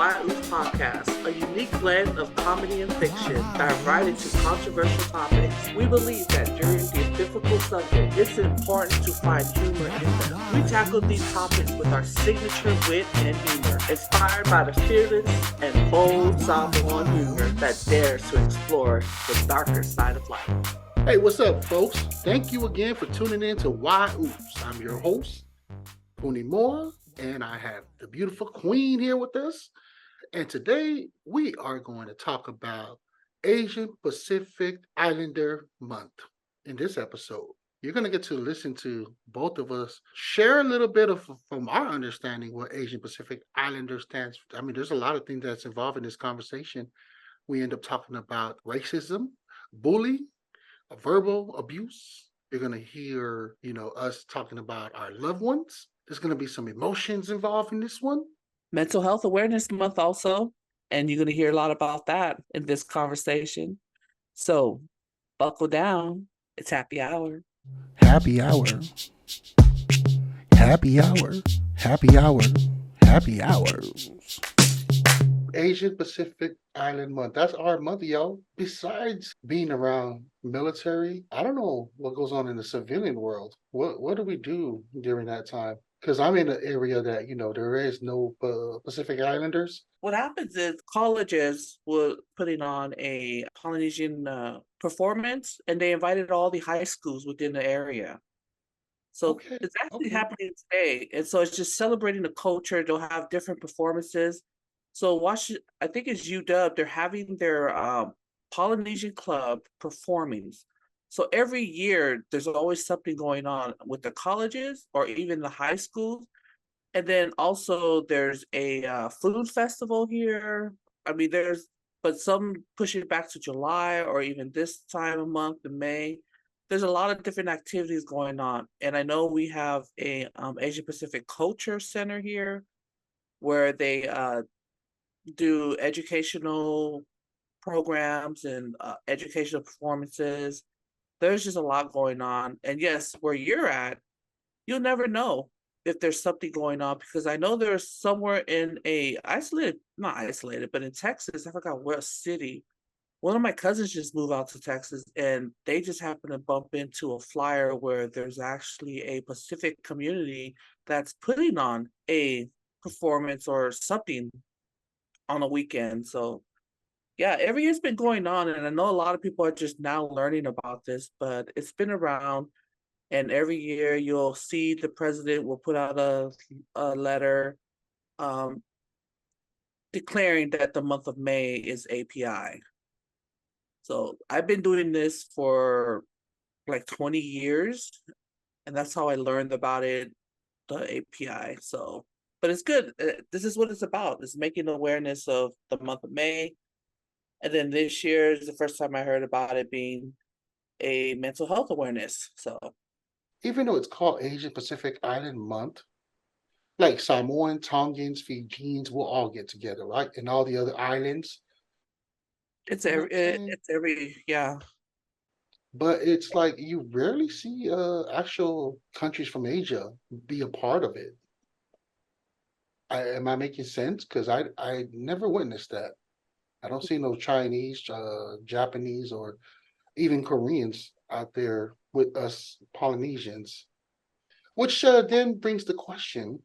whyuce podcast, a unique blend of comedy and fiction, dive right into controversial topics. We believe that during these difficult subjects, it's important to find humor in them. We tackle these topics with our signature wit and humor, inspired by the fearless and bold Samoan humor that dares to explore the darker side of life. Hey, what's up, folks? Thank you again for tuning in to whyuce. I'm your host, Puni, and I have the beautiful Queen here with us. And today we are going to talk about Asian Pacific Islander Month. In this episode, you're going to get to listen to both of us share a little bit of from our understanding what Asian Pacific Islander stands for. I mean, there's a lot of things that's involved in this conversation. We end up talking about racism, bullying, verbal abuse. You're going to hear, us talking about our loved ones. There's going to be some emotions involved in this one. Mental Health Awareness Month also, and you're going to hear a lot about that in this conversation. So buckle down. It's happy hour. Happy hour. Happy hour. Happy hour. Happy hour. Asian Pacific Island Month. That's our month, y'all. Besides being around military, I don't know what goes on in the civilian world. What do we do during that time? Because I'm in an area that, there is no Pacific Islanders. What happens is colleges were putting on a Polynesian performance, and they invited all the high schools within the area. So it's actually happening today. And so it's just celebrating the culture. They'll have different performances. So I think it's UW, they're having their Polynesian club performing. So every year, there's always something going on with the colleges or even the high schools. And then also there's a food festival here. I mean, but some push it back to July or even this time of month in May. There's a lot of different activities going on. And I know we have a Asia Pacific Culture Center here where they do educational programs and educational performances. There's just a lot going on. And yes, where you're at, you'll never know if there's something going on, because I know there's somewhere in not isolated, but in Texas, I forgot what city, one of my cousins just moved out to Texas, and they just happened to bump into a flyer where there's actually a Pacific community that's putting on a performance or something on a weekend. So yeah, every year's been going on, and I know a lot of people are just now learning about this, but it's been around. And every year you'll see the president will put out a letter declaring that the month of May is API. So I've been doing this for like 20 years, and that's how I learned about it, the API. So, but it's good. This is what it's about. It's making awareness of the month of May. And then this year is the first time I heard about it being a mental health awareness. So even though it's called Asian Pacific Island Month, like Samoan, Tongans, Fijians will all get together, right? And all the other islands. It's every yeah. But it's like you rarely see actual countries from Asia be a part of it. Am I making sense? Because I never witnessed that. I don't see no Chinese, Japanese, or even Koreans out there with us Polynesians. Which then brings the question,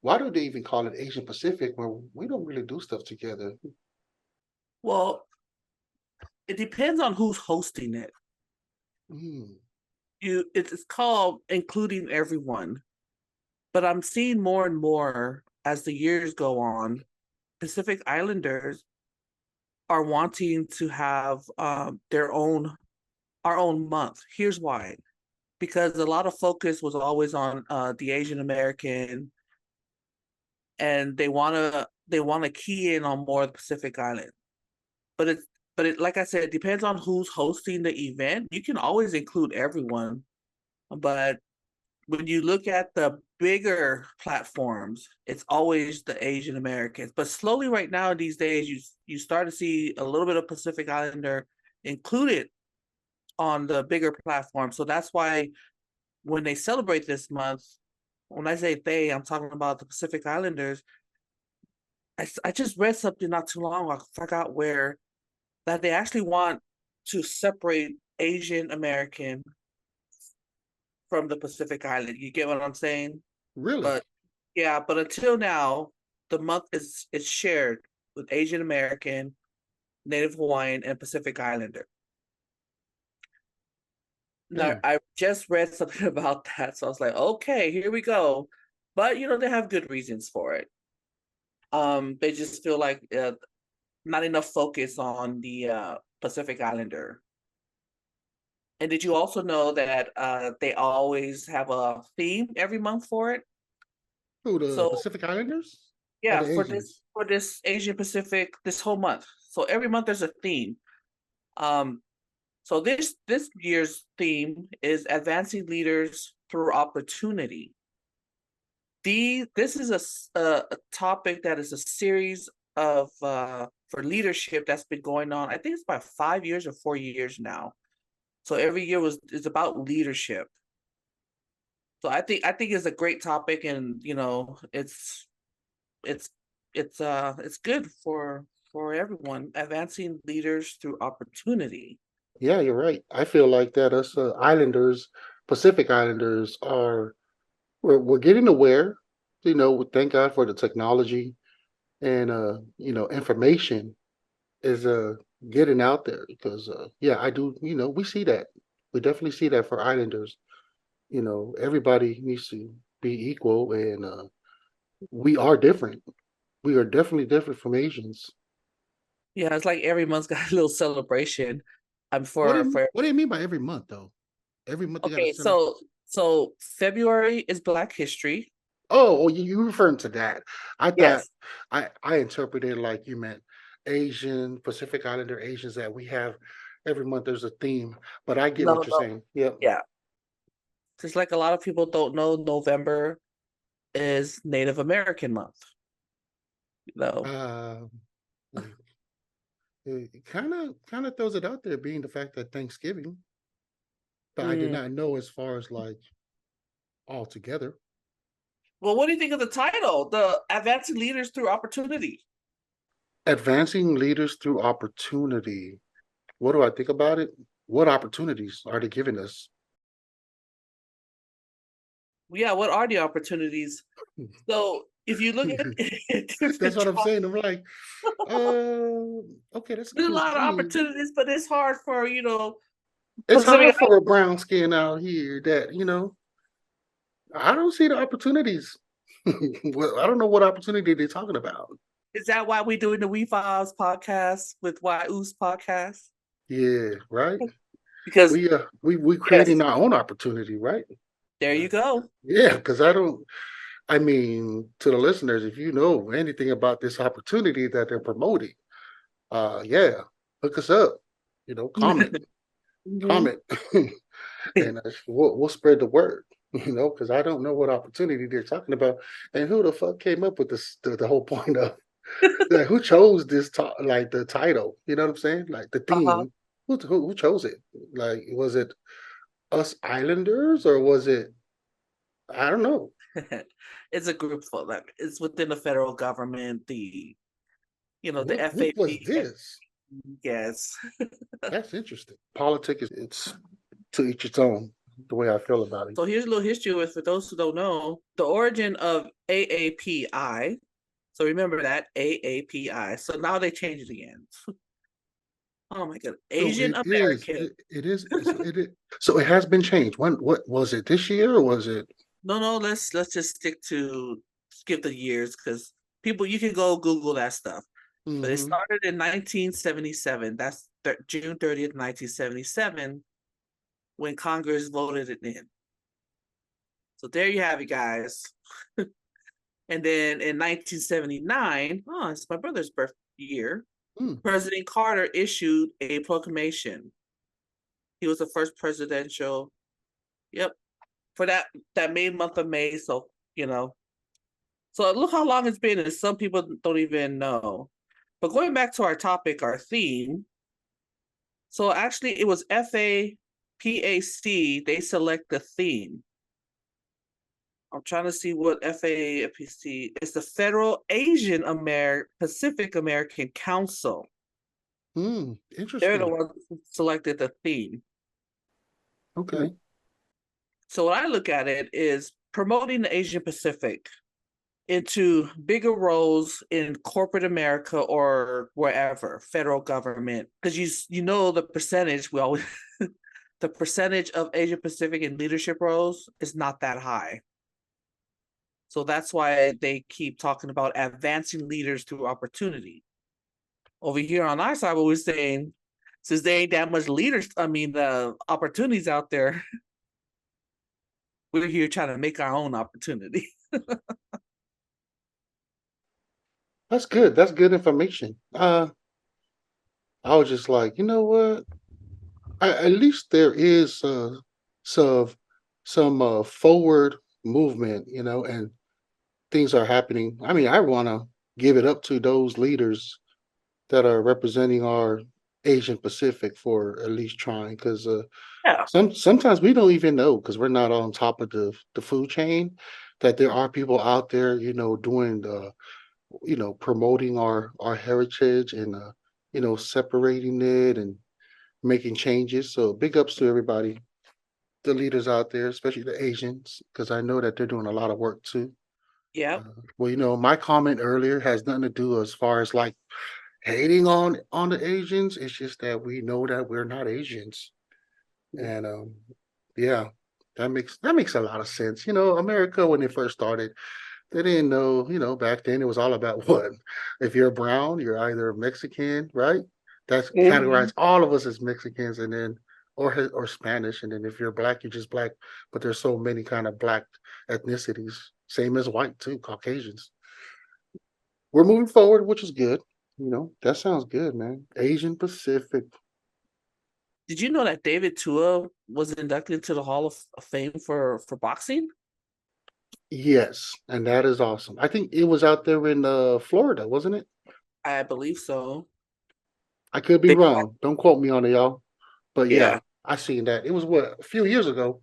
why do they even call it Asian Pacific when we don't really do stuff together? Well, it depends on who's hosting it. It's called including everyone. But I'm seeing more and more as the years go on, Pacific Islanders are wanting to have our own month. Here's why. Because a lot of focus was always on the Asian American, and they want to key in on more of the Pacific Island. But it, like I said, it depends on who's hosting the event. You can always include everyone, but when you look at the bigger platforms, it's always the Asian Americans. But slowly right now, these days, you start to see a little bit of Pacific Islander included on the bigger platform. So that's why when they celebrate this month, when I say they, I'm talking about the Pacific Islanders, I just read something not too long ago, I forgot where, that they actually want to separate Asian American from the Pacific Island. You get what I'm saying? Really? But yeah, but until now, the month is shared with Asian American, Native Hawaiian, and Pacific Islander. Now, Damn. I just read something about that, so I was like, okay, here we go. But they have good reasons for it. They just feel like not enough focus on the Pacific Islander. And did you also know that they always have a theme every month for it? Who, the So Pacific Islanders or yeah, the Asians? for this Asian Pacific, this whole month. So every month there's a theme. Um, so this year's theme is advancing leaders through opportunity. This is a topic that is a series of for leadership that's been going on. I think it's about 5 years or 4 years now. So every year is about leadership. So I think it's a great topic, and it's it's good for everyone, advancing leaders through opportunity. Yeah, you're right. I feel like that us Islanders, Pacific Islanders, we're getting aware. Thank God for the technology and information is getting out there because yeah, I do. We see that. We definitely see that for Islanders. Everybody needs to be equal, and we are different. We are definitely different from Asians. Yeah, it's like every month's got a little celebration. I'm for What do you mean by every month though? Every month they got to Okay, celebrate. so February is Black History. Oh, you referring to that? I thought Yes. I interpreted like you meant Asian, Pacific Islander Asians that we have every month. There's a theme, but I get No, what you're no. saying. Yep. Yeah. Just like a lot of people don't know, November is Native American month. You know. Uh, it kind of throws it out there, being the fact that Thanksgiving, but I did Mm. not know as far as like all together. Well, what do you think of the title? The Advancing Leaders Through Opportunity. Advancing leaders through opportunity. What do I think about it? What opportunities are they giving us? Yeah, what are the opportunities? So if you look at That's different what I'm jobs, saying. I'm like, okay, that's a there's a cool lot of theme. opportunities, but it's hard for, It's Pacific. hard for a brown skin out here that, I don't see the opportunities. Well, I don't know what opportunity they're talking about. Is that why we're doing the WEFOBZ podcast with whyuce podcast? Yeah, right. Because We creating yes, our own opportunity, right? there you go. Yeah, because I mean, to the listeners, if you know anything about this opportunity that they're promoting, yeah, hook us up. Comment, Mhm. comment, and we'll spread the word. Because I don't know what opportunity they're talking about, and who the fuck came up with this, the whole point of like who chose this like the title. You know what I'm saying? Like the Uh-huh. theme. Who chose it? Like was it us Islanders or was it? I don't know. It's a group for them. It's within the federal government, the What group was FAP. this? Yes. That's interesting. Politics is it's to each its own. The way I feel about it. So here's a little history with for those who don't know the origin of AAPI. So remember that AAPI. So now they changed it again. Oh my god, So Asian it is. American. It is. So it is. So it has been changed. When? What was it this year or was it? No, let's just skip the years because people you can go Google that stuff. But it Mm-hmm. started in 1977. That's June 30th, 1977, when Congress voted it in. So there you have it, guys. And then in 1979, it's my brother's birth year, Mm. President Carter issued a proclamation. He was the first presidential, yep, for that May month of May. So, so look how long it's been, and some people don't even know. But going back to our topic, our theme, so actually it was FAPAC, they select the theme. I'm trying to see what FAPC is. The Federal Asian Pacific American Council. They're the Interesting. ones who selected the theme. Okay. So what I look at it is promoting the Asian Pacific into bigger roles in corporate America or wherever, federal government, because you know the percentage we always the percentage of Asia Pacific in leadership roles is not that high. So that's why they keep talking about advancing leaders through opportunity. Over here on our side, what we're saying, since there ain't that much opportunities out there, we're here trying to make our own opportunity. That's good. That's good information. I was just like, you know what? At least there is some forward movement, and things are happening. I mean, I want to give it up to those leaders that are representing our Asian Pacific for at least trying, because Yeah. sometimes we don't even know because we're not on top of the food chain that there are people out there, doing the promoting our heritage and separating it and making changes. So big ups to everybody, the leaders out there, especially the Asians, because I know that they're doing a lot of work too. Yep. Well, my comment earlier has nothing to do as far as like hating on the Asians. It's just that we know that we're not Asians, and yeah, that makes a lot of sense. America when they first started, they didn't know. Back then it was all about what if you're brown, you're either Mexican, right? That's Mhm. categorized all of us as Mexicans, and then or Spanish, and then if you're black, you're just black. But there's so many kind of black ethnicities, same as white too, Caucasians. We're moving forward, which is good. That sounds good, man. Asian Pacific. Did you know that David Tua was inducted into the Hall of Fame for boxing? Yes, and that is awesome. I think it was out there in Florida, wasn't it? I believe so. I could be They, wrong. Don't quote me on it, y'all. But yeah, yeah, I seen that. It was what, a few years ago.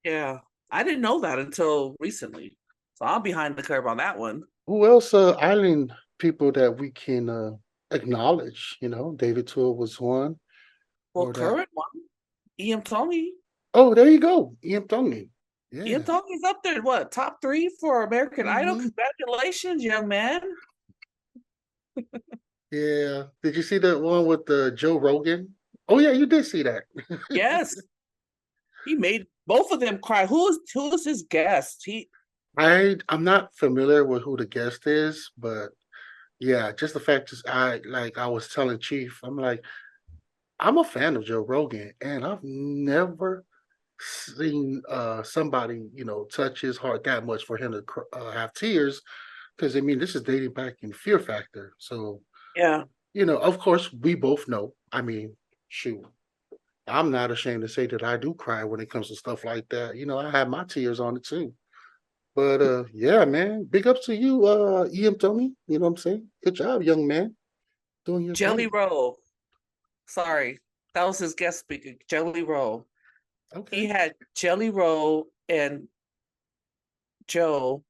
yeah. I didn't know that until recently. So I'm behind the curve on that one. Who else island people that we can acknowledge? David Tua was one. Well, Or that. current one, EMTongi. Oh, there you go. EamTongi. Yeah. EMTongi's up there, what, top 3 for American Idol? Hmm. Congratulations, young man. Yeah. Did you see that one with Joe Rogan? Oh yeah, you did see that. Yes. He made both of them cry. Who is his guest? I'm not familiar with who the guest is, but yeah, just the fact is I was telling Chief, I'm like, I'm a fan of Joe Rogan, and I've never seen somebody, touch his heart that much for him to have tears. Because I mean, this is dating back in Fear Factor. So, Yeah. of course, we both know. I mean, shoot, I'm not ashamed to say that I do cry when it comes to stuff like that. I have my tears on it too. But yeah, man, big ups to you, Tony. You know what I'm saying? Good job, young man, doing your Jelly thing. Roll. Sorry. That was his guest speaker, Jelly Roll. He Okay. had Jelly Roll and Joe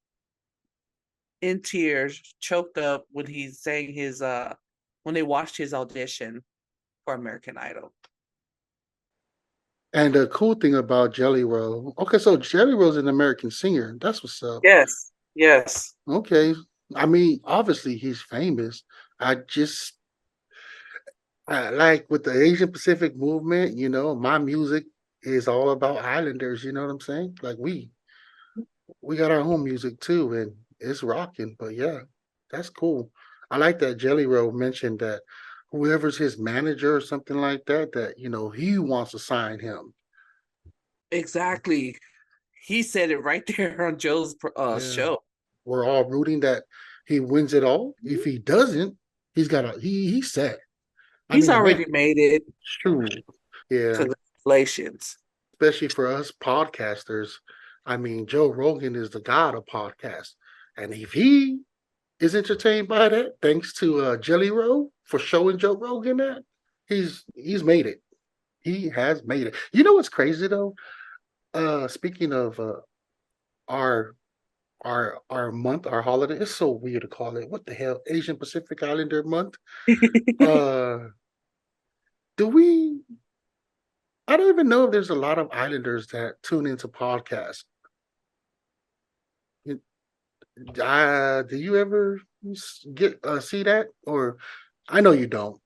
in tears, choked up when he sang his when they watched his audition for American Idol. And the cool thing about Jelly Roll, okay, so Jelly Roll's an American singer. That's what's up. Yes. Yes. Okay. I mean, obviously he's famous. I just like with the Asian Pacific movement, my music is all about islanders, you know what I'm saying? Like we got our own music too, and it's rocking. But yeah, that's cool. I like that Jelly Roll mentioned that whoever's his manager or something like that, that he wants to sign him. Exactly. He said it right there on Joe's Yeah, show. we're all rooting that he wins it all. If he doesn't, he's set. I He's mean, the man, already made it. true. Yeah, Congratulations. especially for us podcasters. I mean, Joe Rogan is the god of podcasts, and if he is entertained by that, thanks to Jelly Roll for showing Joe Rogan that he's made it. He has made it. You know what's crazy though? Speaking of our our month, our holiday. It's so weird to call it. What the hell? Asian Pacific Islander month. Uh do we I don't even know if there's a lot of islanders that tune into podcasts. It- do you ever get see that? Or I know you don't,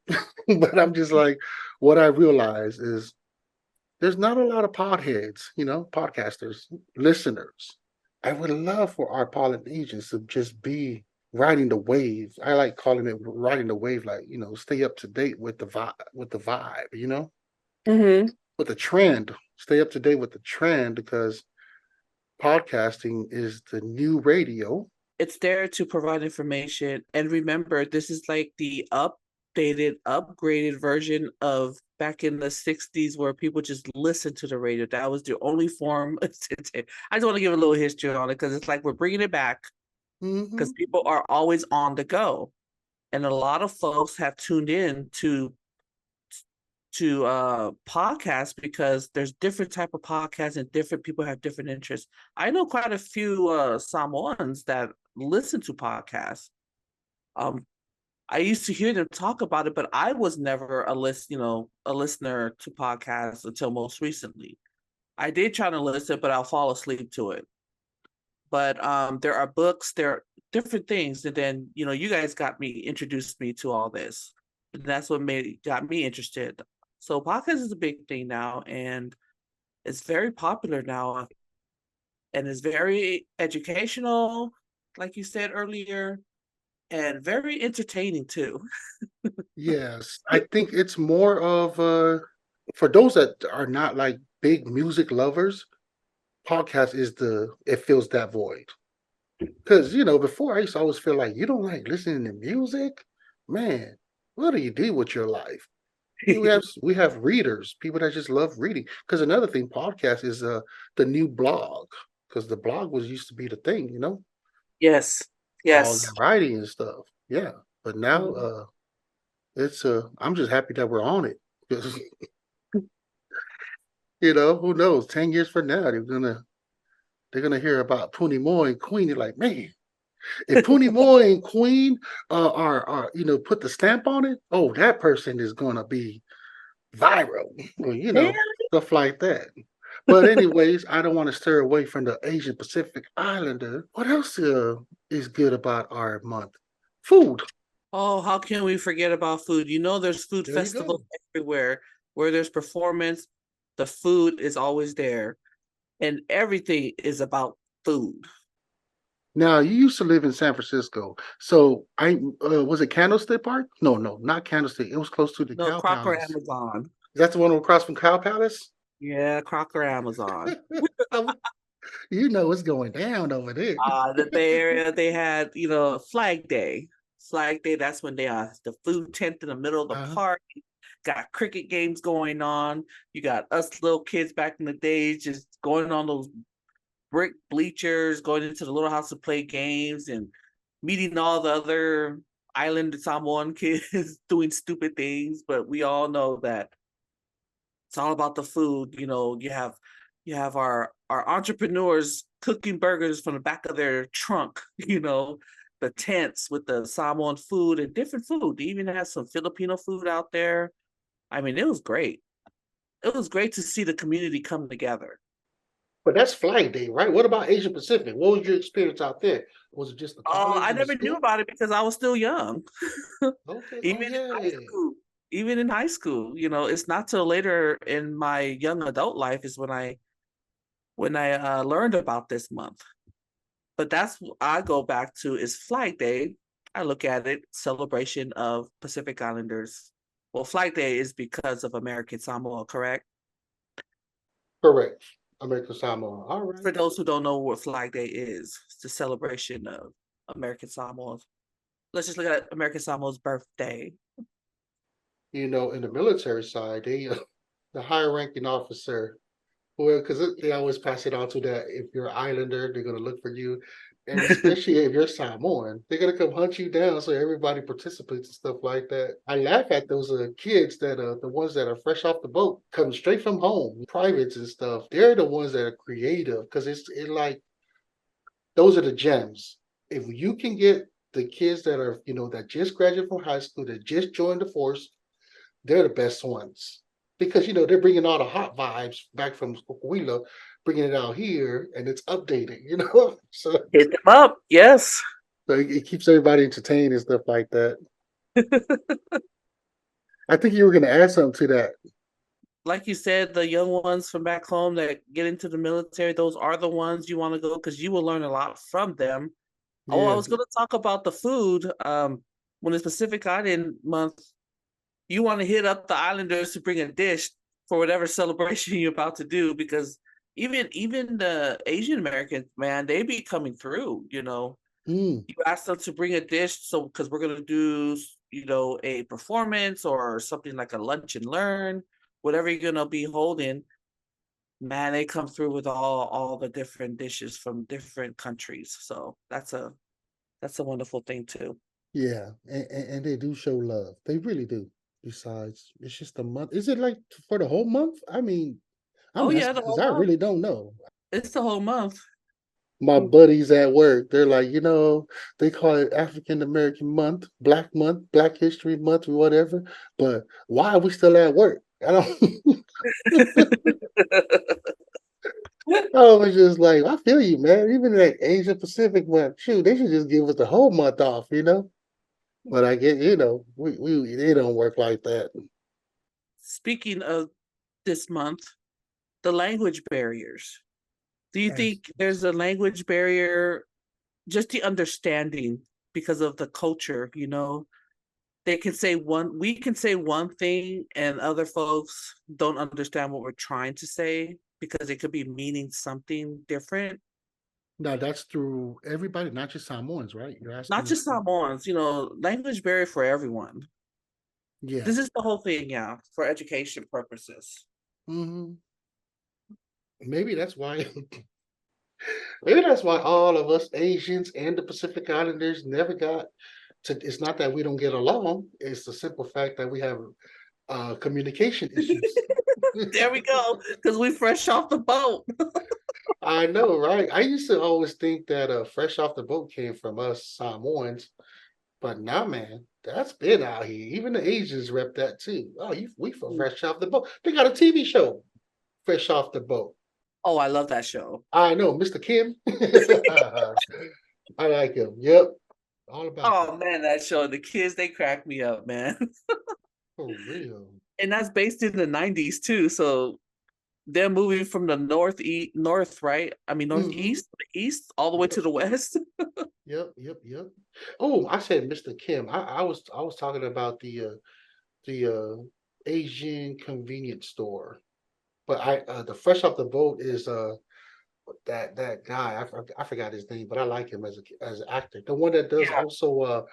but I'm just like, what I realize is there's not a lot of podheads, podcasters, listeners. I would love for our Polynesians to just be riding the wave. I like calling it riding the wave, like, stay up to date with the vibe, Hmm. with the trend. Stay up to date with the trend because podcasting is the new radio. It's there to provide information. And remember, this is like the updated, upgraded version of back in the 60s where people just listened to the radio. That was the only form. I just want to give a little history on it because it's like we're bringing it back because Hmm. people are always on the go. And a lot of folks have tuned in to podcasts because there's different type of podcasts and different people have different interests. I know quite a few Samoans that listen to podcasts. Um, I used to hear them talk about it, but I was never a listener to podcasts until most recently. I did try to listen, but I'll fall asleep to it. But there are books, there are different things, and then you guys introduced me to all this, and that's what got me interested. So podcast is a big thing now, and it's very popular now, and it's very educational, like you said earlier, and very entertaining too. Yes, I think it's more of for those that are not like big music lovers, podcast is it fills that void. Because before I used to always feel like you don't like listening to music, man. What do you do with your life? We have readers, people that just love reading. Because another thing, podcast is the new blog. Because the blog was used to be the thing, Yes, all yes. that writing and stuff. Yeah, but now Mhm. it's I'm just happy that we're on it. 'Cause, who knows? 10 years from now, they're gonna hear about Puni Moore and Queen. They're like, man, if Puni Moore and Queen are put the stamp on it, oh, that person is gonna be viral, or, Yeah. stuff like that. But anyways, I don't want to stir away from the Asian Pacific Islander. What else is good about our month? Food. Oh, how can we forget about food? There's food There you festivals go. everywhere where there's performance. The food is always there, and everything is about food. Now you used to live in San Francisco, so I was it Candlestick Park? No, no, not Candlestick. It was close to the No, Cow Crocker Palace. Amazon. Is that the one across from Cow Palace? Yeah, Crocker Amazon. Um, you know what's going down over there. The Bay Area, they had, Flag Day. Flag Day, that's when they are the food tent in the middle of the Uh-huh. park. Got cricket games going on. You got us little kids back in the days just going on those brick bleachers, going into the little house to play games and meeting all the other island Samoan kids doing stupid things. But we all know that it's all about the food. You have our entrepreneurs cooking burgers from the back of their trunk, the tents with the Samoan food and different food. They even had some Filipino food out there. I mean, it was great. It was great to see the community come together. But that's Flag Day, right? What about Asia Pacific? What was your experience out there? Was it just the Oh, college I and the never knew school? about it because I was still young. Okay. Even Oh in yeah, high yeah. school. Even in high school, it's not till later in my young adult life is when I learned about this month. But that's what I go back to is Flag Day. I look at it celebration of Pacific Islanders. Well, Flag Day is because of American Samoa, correct? Correct. American Samoa. All right. For those who don't know what Flag Day is, it's the celebration of American Samoa. Let's just look at American Samoa's birthday. In the military side, the higher ranking officer, well, because they always pass it on to that if you're an islander, they're gonna look for you. And especially if you're Samoan, they're gonna come hunt you down so everybody participates and stuff like that. I laugh at those kids that the ones that are fresh off the boat, coming straight from home, privates and stuff. They're the ones that are creative because it's like those are the gems. If you can get the kids that are, that just graduated from high school, that just joined the force, they're the best ones because they're bringing all the hot vibes back from Huila, bringing it out here, and it's updated. So Hit them up, yes. so it keeps everybody entertained and stuff like that. I think you were going to add something to that. Like you said, the young ones from back home that get into the military, those are the ones you want to go because you will learn a lot from them. Oh, I Yeah. was going to talk about the food. When it's Pacific Island month, you want to hit up the islanders to bring a dish for whatever celebration you're about to do because even the Asian Americans, man, they be coming through, Mm. You ask them to bring a dish, so because we're gonna do, a performance or something like a lunch and learn, whatever you're gonna be holding, man, they come through with all the different dishes from different countries. So that's a wonderful thing too. Yeah, and they do show love. They really do. Besides, it's just a month. Is it like for the whole month? I mean, I'm Oh yeah, asking the because whole I month. really don't know. It's the whole month. My buddies at work, they're like, they call it African American Month, Black History Month, or whatever. But why are we still at work? I don't. I was just like, I feel you, man. Even like Asia Pacific month, shoot, they should just give us the whole month off. But I get, we they don't work like that. Speaking of this month, the language barriers. Do you Yes. think there's a language barrier, just the understanding because of the culture? They can say we can say one thing and other folks don't understand what we're trying to say because it could be meaning something different. Now that's through everybody, not just Samoans, right? You're Not asking. just Samoans, language barrier for everyone. Yeah. This is the whole thing, yeah, for education purposes. Hmm. Maybe that's why. Maybe that's why all of us Asians and the Pacific Islanders never got to. It's not that we don't get along. It's the simple fact that we have communication issues. There we go, because we fresh off the boat. I know, right? I used to always think that fresh off the boat came from us Samoans, but now, man, that's been out here. Even the Asians rep that too. Oh, we from fresh off the boat. They got a TV show, Fresh Off the Boat. Oh, I love that show. I know, Mr. Kim. I like him. Yep, all about that. Oh man, that show, the kids, they crack me up, man. For real. And that's based in the 90s too. So they're moving from the north, right? I mean Hmm. northeast, the east, all the way to Yep. the west. Yep. Yep. Yep. Oh, I said Mr. Kim. I was talking about the Asian convenience store. But the Fresh Off the Boat is that guy. I forgot his name, but I like him as an actor. The one that does Yeah. also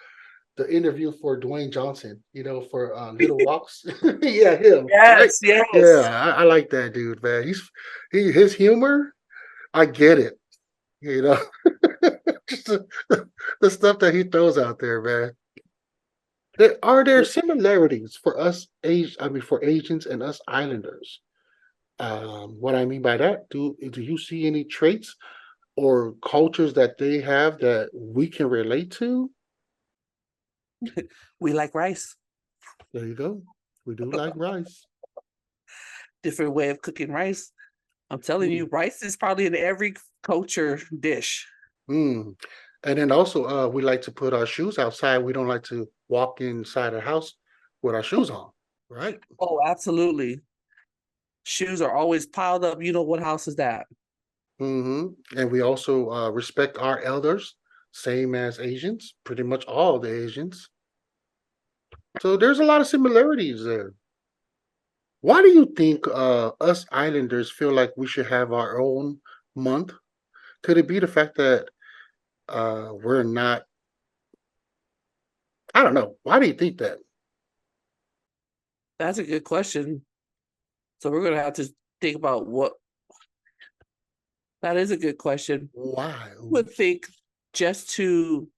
the interview for Dwayne Johnson. For Little Rocks. Yeah, him. Right. Yes, Yeah, yes. I like that dude, man. His humor. I get it. You know, just the stuff that he throws out there, man. Are there similarities for us, for Asians and us Islanders? What I mean by that, do you see any traits or cultures that they have that we can relate to? We like rice. There you go. We do like rice. Different way of cooking rice. I'm telling Mm. you, rice is probably in every culture dish. Mm. And then also, we like to put our shoes outside. We don't like to walk inside a house with our shoes on, right? Oh, absolutely. Shoes are always piled up. You know what house is that? And we also respect our elders, same as Asians, pretty much all the Asians. So there's a lot of similarities there. Why do you think us Islanders feel like we should have our own month? Could it be the fact that we're not? I don't know. Why do you think that? That's a good question. So we're gonna have to think about what that is a good question. Why? Would think just to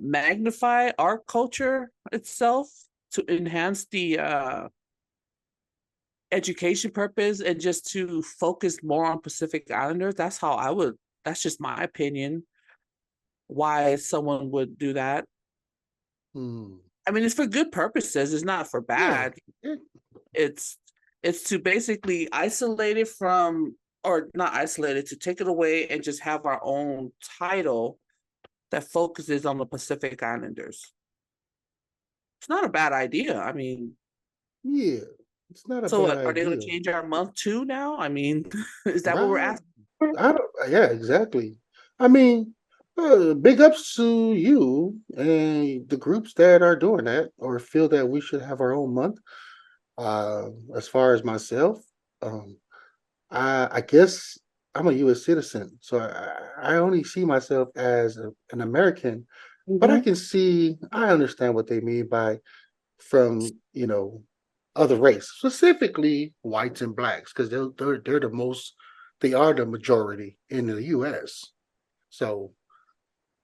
magnify our culture itself, to enhance education purpose and just to focus more on Pacific Islanders. That's just my opinion. Why someone would do that. I mean, it's for good purposes. It's not for bad. Yeah. It's to basically isolate it from, or not isolate it, to take it away and just have our own title that focuses on the Pacific Islanders. It's not a bad idea. I mean, yeah, it's not a so bad are they going idea. to change our month too now? I mean, is that what we're Right. asking? Yeah, exactly. I mean, big ups to you and the groups that are doing that or feel that we should have our own month. As far as myself, um, I guess I'm a U.S. citizen, so I only see myself as an American, but I understand what they mean by from, other race, specifically whites and blacks, because they're the most, they are the majority in the U.S. So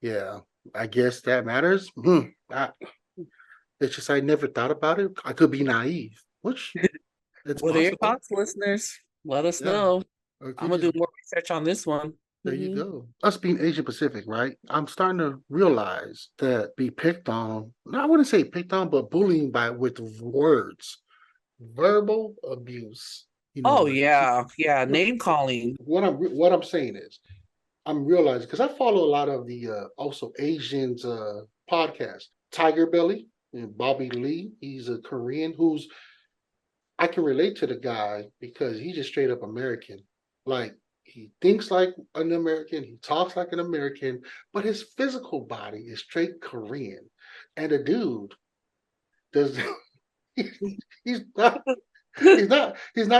yeah, I guess that matters. It's just I never thought about it. I could be naive, which it's What are your possible. thoughts, listeners? Let us Yeah, know. or it I'm could gonna do just more research on this one. there you go. Us being Asian Pacific, right? I'm starting to realize that be picked on. No, I wouldn't say picked on, but bullying by with words, verbal abuse. Oh Like yeah, name calling. what I'm saying is, I'm realizing because I follow a lot of the also Asians podcasts. Tiger Belly and Bobby Lee. He's a Korean who's I can relate to the guy because he's just straight up American. Like he thinks like an American, he talks like an American, but his physical body is straight Korean. And the dude does he's not he's not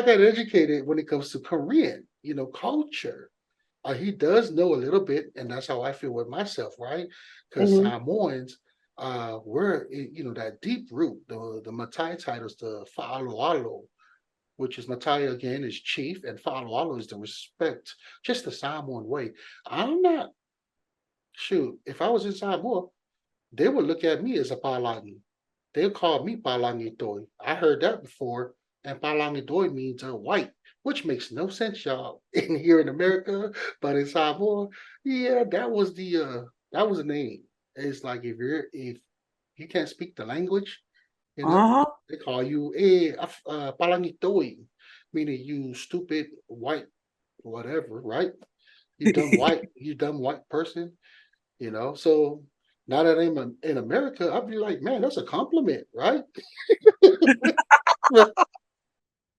that educated when it comes to Korean, culture. He does know a little bit, and that's how I feel with myself, right? Because Samoans, we're that deep root, the Matai titles, the Fa'aloalo, which is Matai again is chief, and Fa'aloalo is the respect, just the Samoan way. I'm not if I was in Samoa, they would look at me as a Palangi. They'll call me Palangi Doi. I heard that before, and Palangi Doi means white, which makes no sense, y'all, in here in America, but in Samoa, yeah, that was the name. It's like if you can't speak the language, Uh-huh. they call you Palangi Doi, meaning you stupid white whatever, right? You dumb white person. So now that I'm in America, I'd be like, man, that's a compliment, right? but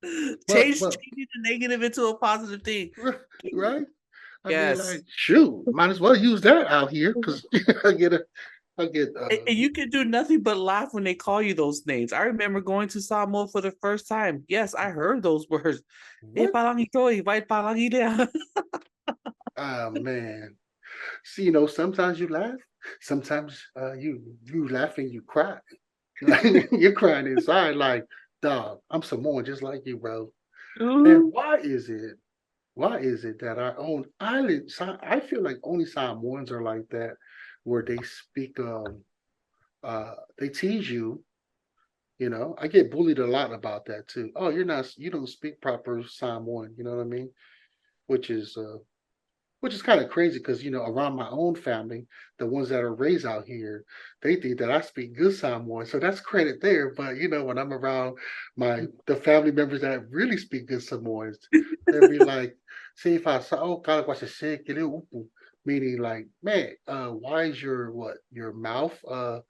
but Changing the negative into a positive thing. right? I mean, Yes. like, shoot, might as well use that out here because I get And you can do nothing but laugh when they call you those names. I remember going to Samoa for the first time. Yes, I heard those words. Eh, what? palangi to, white palangi there. Oh man. See, sometimes you laugh, sometimes you laugh and you cry. Like you're crying inside, like, dog, I'm Samoan just like you, bro. And Mhm. why is it that our own island, I feel like only Samoans are like that, where they speak, they tease you, I get bullied a lot about that too. Oh, you don't speak proper Samoan, you know what I mean? Which is, kind of crazy because, around my own family, the ones that are raised out here, they think that I speak good Samoan. So that's credit there. But, when I'm around the family members that really speak good Samoans, they'll be like, see if I saw, oh, God, what's a meaning like, man, why is your mouth, or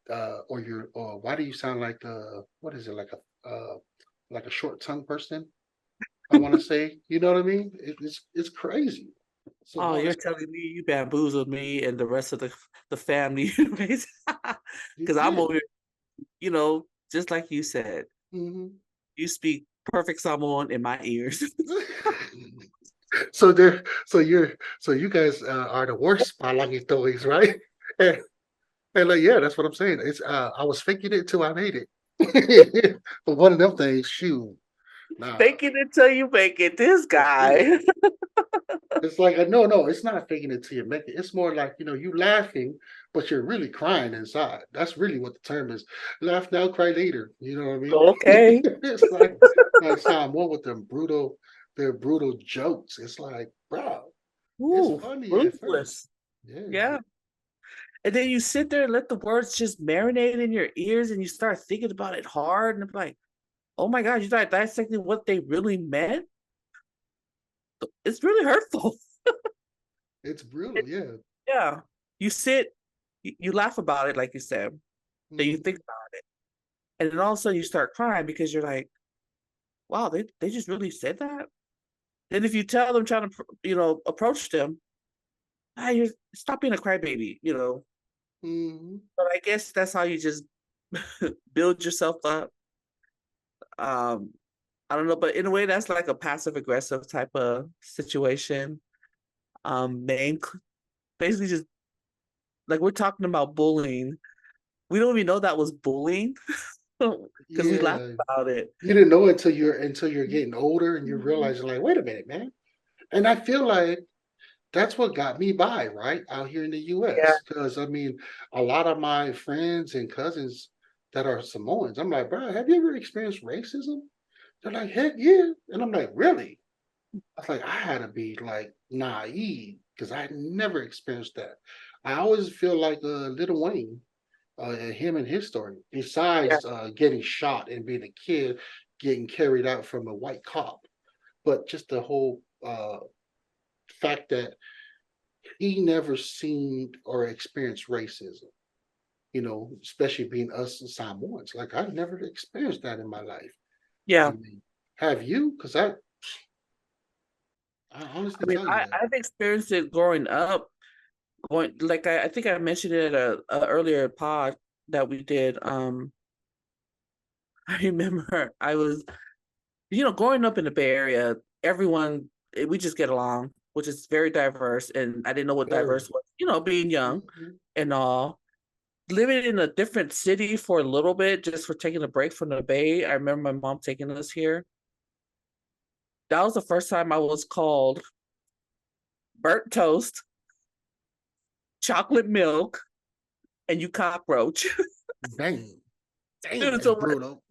why do you sound like what is it, like a short tongue person? I want to say, you know what I mean? It's crazy. Oh, So you're telling me you bamboozled me and the rest of the family, because you I'm did. over here, you know, just like you said, Mhm. you speak perfect Samoan in my ears. So you guys are the worst palangitoys, right? And, and like, yeah, that's what I'm saying. It's I was faking it till I made it. But one of them things, shoot, nah. Fake it until you make it. This Yeah. guy. It's like no, it's not faking it till you make it. It's more like you laughing, but you're really crying inside. That's really what the term is. Laugh now, cry later. You know what I mean? Okay. It's like Samoa with their brutal jokes. It's like, bro, it's Ooh, funny at first. ruthless. Yeah. Yeah. And then you sit there and let the words just marinate in your ears and you start thinking about it hard and like, oh my God, you start dissecting what they really meant. It's really hurtful. It's brutal, yeah. Yeah. You sit, you laugh about it, like you said, then you Mhm. think about it. And then all of a sudden you start crying because you're like, wow, they just really said that? Then if you tell them, trying to, approach them, you stop being a crybaby, Mhm. But I guess that's how you just build yourself up. Um, I don't know, but in a way, that's like a passive aggressive type of situation. Main basically just like we're talking about bullying. We don't even know that was bullying because we laughed Yeah. about it. You didn't know until you're getting older and you're realizing like, wait a minute, man. And I feel like that's what got me by, right? Out here in the Yeah, US. Because I mean, a lot of my friends and cousins that are Samoans, I'm like, bro, have you ever experienced racism? They're like, heck yeah. And I'm like, really? I was like, I had to be like naive because I had never experienced that. I always feel like Little Wayne, him and his story, yeah, besides getting shot and being a kid, getting carried out from a white cop, but just the whole fact that he never seen or experienced racism, especially being us Samoans. Like, I've never experienced that in my life. I yeah. mean, have you? Because I honestly I mean, tell you that. I've experienced it growing up. Going like I think I mentioned it at a earlier pod that we did. I remember I was growing up in the Bay Area, everyone, we just get along, which is very diverse. And I didn't know what diverse Very. was, being young Mhm. and all. Living in a different city for a little bit, just for taking a break from the Bay. I remember my mom taking us here. That was the first time I was called burnt toast, chocolate milk, and you cockroach. Dang. Dang, Dude, that's so like, brutal.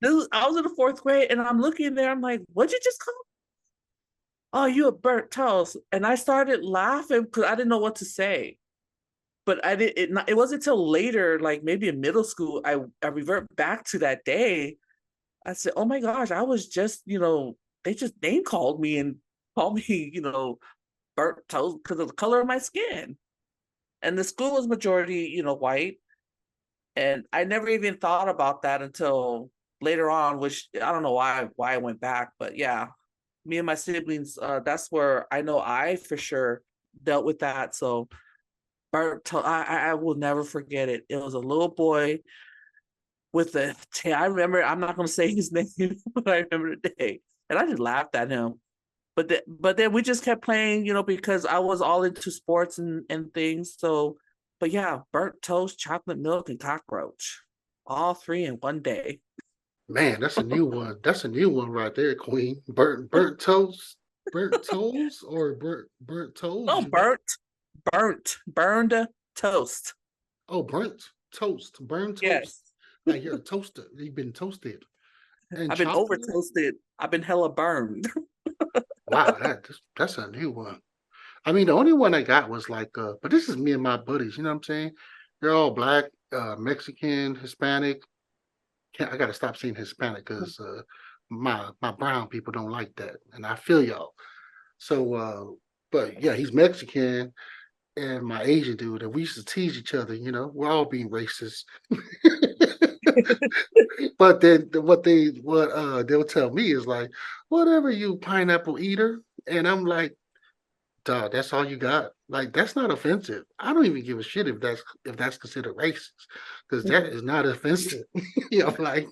I was in the fourth grade and I'm looking there, I'm like, what'd you just call me? Oh, you a burnt toast. And I started laughing because I didn't know what to say. But it wasn't until later, like maybe in middle school, I revert back to that day. I said, oh my gosh, I was just, they just name called me and called me, burnt toast because of the color of my skin. And the school was majority, white. And I never even thought about that until later on, which I don't know why I went back, but yeah, me and my siblings, that's where I know I for sure dealt with that. So I will never forget it. It was a little boy with I remember, I'm not gonna say his name, but I remember the day. And I just laughed at him. But then we just kept playing, because I was all into sports and things. So but yeah, burnt toast, chocolate milk, and cockroach. All three in one day. Man, that's a new one. That's a new one right there, Queen. Burnt toast, or burnt No, toast. burned toast. Oh, burnt toast, burnt toast. Yes. Like you're a toaster. You've been toasted. And I've been over chocolate. toasted. I've been hella burned. Wow, that's a new one. I mean, the only one I got was like, but this is me and my buddies. You know what I'm saying? They're all black, Mexican, Hispanic. I got to stop saying Hispanic because my brown people don't like that, and I feel y'all. So, but yeah, he's Mexican, and my Asian dude, and we used to tease each other. We're all being racist. But then what they'll tell me is like, whatever, you pineapple eater, and I'm like, duh, that's all you got. Like, that's not offensive. I don't even give a shit if that's considered racist, because that is not offensive. Like,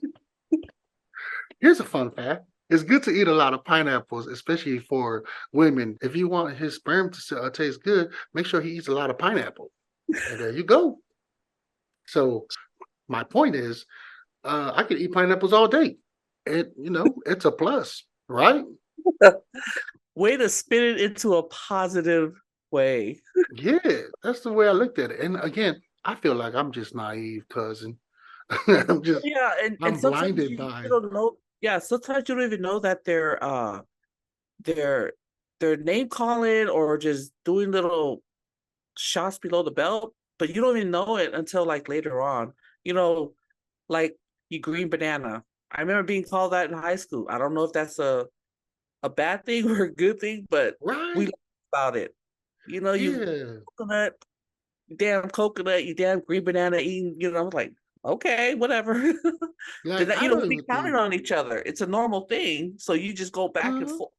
here's a fun fact. It's good to eat a lot of pineapples, especially for women. If you want his sperm to taste good, make sure he eats a lot of pineapple. And there you go. So my point is, I could eat pineapples all day. It's a plus, right? Way to spin it into a positive way. Yeah, that's the way I looked at it. And again, I feel like I'm just naive, cousin. I'm just Yeah, and I'm sometimes blinded you by don't know. Yeah, sometimes you don't even know that they're they're name calling or just doing little shots below the belt, but you don't even know it until like later on. You know, like you green banana. I remember being called that in high school. I don't know if that's a bad thing or a good thing, but we right? laugh about it. You know, you Yeah. coconut, you damn coconut, you damn green banana eating, you know, like, okay, whatever. Then Like that, I you know, don't we even counted think on each other. It's a normal thing. So you just go back and uh, forth.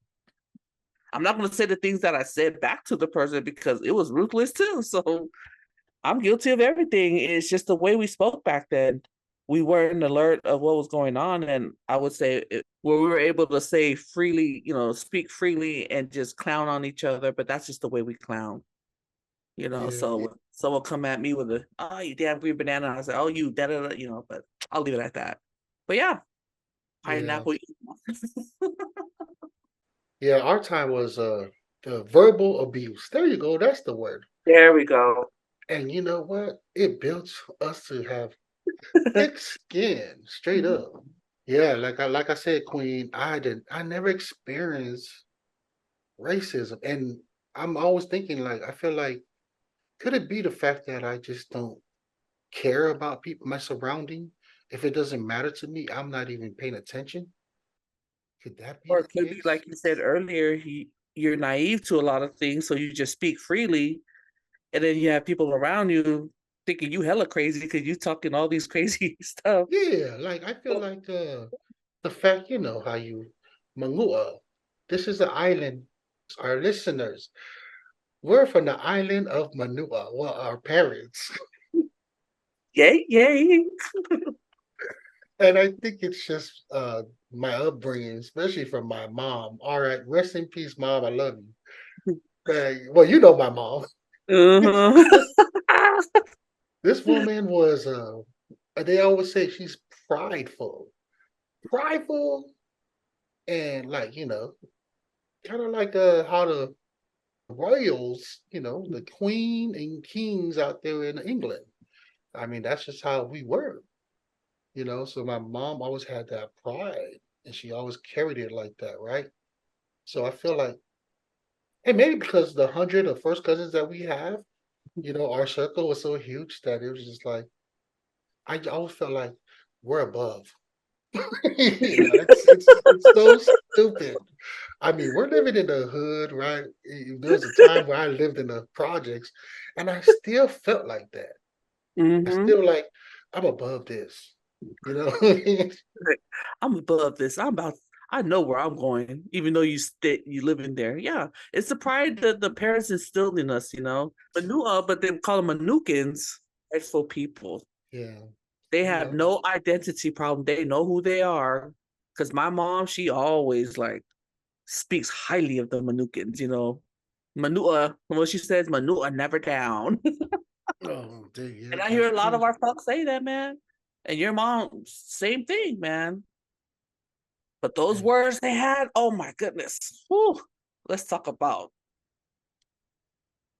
I'm not gonna say the things that I said back to the person because it was ruthless too. So I'm guilty of everything. It's just the way we spoke back then. We weren't alert of what was going on, and I would say where we were able to say freely, you know, speak freely and just clown on each other. But that's just the way we clown, you know. yeah, So when someone come at me with a "oh, you damn green banana," I say, "Oh, you da da da," you know. But I'll leave it at that. But yeah, yeah, pineapple. yeah. Our time was the verbal abuse. There you go. That's the word. There we go. And you know what? It built us to have thick skin, straight up. Yeah, like I said, Queen, I never experienced racism. And I'm always thinking like I feel like could it be the fact that I just don't care about people, my surrounding? If it doesn't matter to me, I'm not even paying attention. Could that be Or the it could be case? like you said earlier, you're naive to a lot of things, so you just speak freely, and then you have people around you thinking you hella crazy because you talking all these crazy stuff. Yeah, like I feel like the fact, you know, how you Manu'a. This is an island. Our listeners, we're from the island of Manu'a. Well, our parents. Yay, yay. And I think it's just my upbringing, especially from my mom. All right, rest in peace, mom. I love you. Well, you know my mom. Uh-huh. This woman was they always say she's prideful. Prideful and like, you know, kind of like how the royals, you know, the queen and kings out there in England. I mean, that's just how we were, you know. So my mom always had that pride and she always carried it like that, right? So I feel like, hey, maybe because the hundred of first cousins that we have, you know, our circle was so huge that it was just like, I always felt like we're above. You know, it's so stupid. I mean, we're living in the hood, right? There was a time where I lived in the projects, and I still felt like that. I Hmm. still like I'm above this, you know. I'm above this. I know where I'm going, even though you live in there. Yeah. It's the pride that the parents instilled in us, you know. Manua, but they call them Manukins, rightful people. Yeah, They you have know. no identity problem. They know who they are. Cause my mom, she always like speaks highly of the Manukins, you know. Manua, what she says, Manua never down. Oh, yeah, And I hear that's a lot of true. our folks say that, man. And your mom, same thing, man. But those Yeah. words they had, oh my goodness. Whew. Let's talk about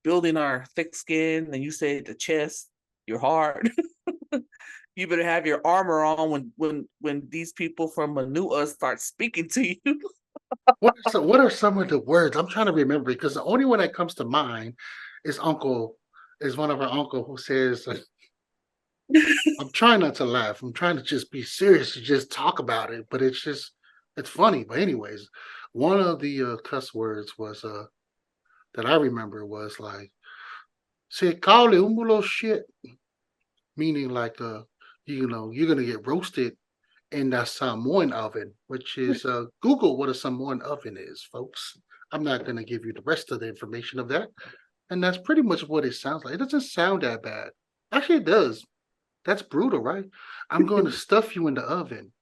building our thick skin. And you say the chest, your heart. You better have your armor on when these people from Manua start speaking to you. What are some of the words? I'm trying to remember because the only one that comes to mind is Uncle is one of our uncle who says, I'm trying not to laugh. I'm trying to just be serious to just talk about it, but it's just it's funny. But anyways, one of the cuss words was that I remember was like "se call un little shit," meaning like you know you're gonna get roasted in that Samoan oven, which is Google what a Samoan oven is, folks. I'm not gonna give you the rest of the information of that, and that's pretty much what it sounds like. It doesn't sound that bad. Actually, it does. That's brutal, right? I'm going to stuff you in the oven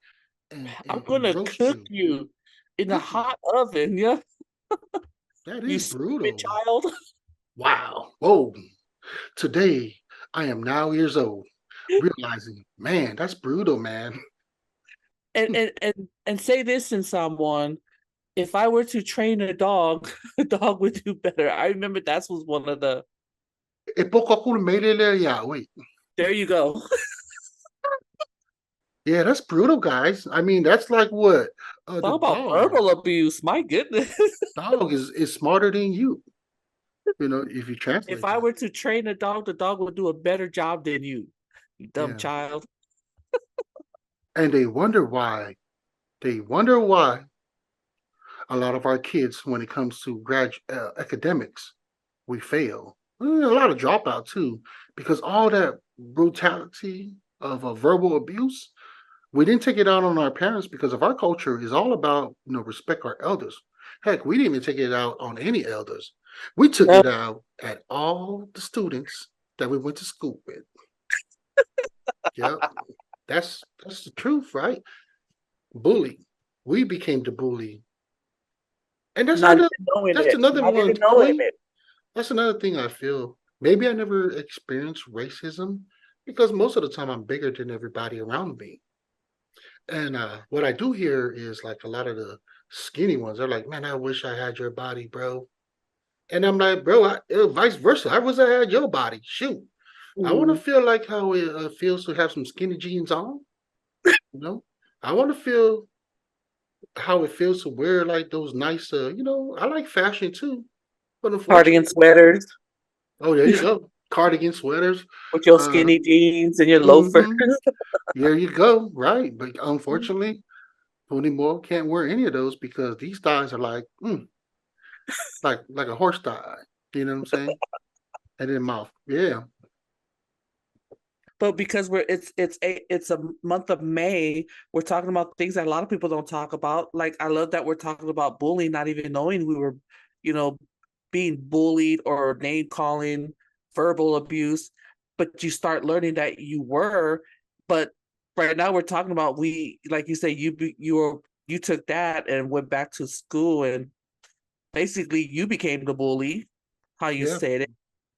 I'm and gonna roast cook you, you in a cook you. hot oven, yeah. That You is stupid brutal. child. Wow. Whoa. Today, I am now years old, realizing, man, that's brutal, man. And say this in someone. If I were to train a dog, a dog would do better. I remember that was one of the E poco a culmele le iawi. There you go. Yeah, that's brutal, guys. I mean, that's like what the Talk about dog. verbal abuse. My goodness. Dog is smarter than you. You know, if you If translate I that. were to train a dog, the dog would do a better job than you dumb Yeah. child. And they wonder why. They wonder why a lot of our kids, when it comes to academics, we fail. A lot of dropout too, because all that brutality of verbal abuse, we didn't take it out on our parents because of our culture is all about respect our elders. Heck, we didn't even take it out on any elders. We took No. it out at all the students that we went to school with. Yep, that's the truth, right? Bully. We became the bully. And that's Not even another knowing that's it. another Not one, even knowing Queen. it. That's another thing I feel. Maybe I never experienced racism because most of the time I'm bigger than everybody around me. And what I do hear is like a lot of the skinny ones. They're like, "Man, I wish I had your body, bro." And I'm like, "Bro, vice versa. I wish I had your body. Shoot, I want to Mm. feel like how it feels to have some skinny jeans on. You know, I want to feel how it feels to wear like those nice. I like fashion too, but Cardigan unfortunately, sweaters oh, there you go. Cardigan sweaters. with your Uh, skinny jeans and your loafers. hmm There you go. Right. But unfortunately, Pony Moore can't wear any of those because these thighs are like a horse thigh. You know what I'm saying? And then mouth. Yeah. But because it's a month of May, we're talking about things that a lot of people don't talk about. Like I love that we're talking about bullying, not even knowing we were, you know, being bullied or name calling, verbal abuse. But you start learning that you were. But right now we're talking about like you say, you took that and went back to school and basically you became the bully, how you Yeah. said it,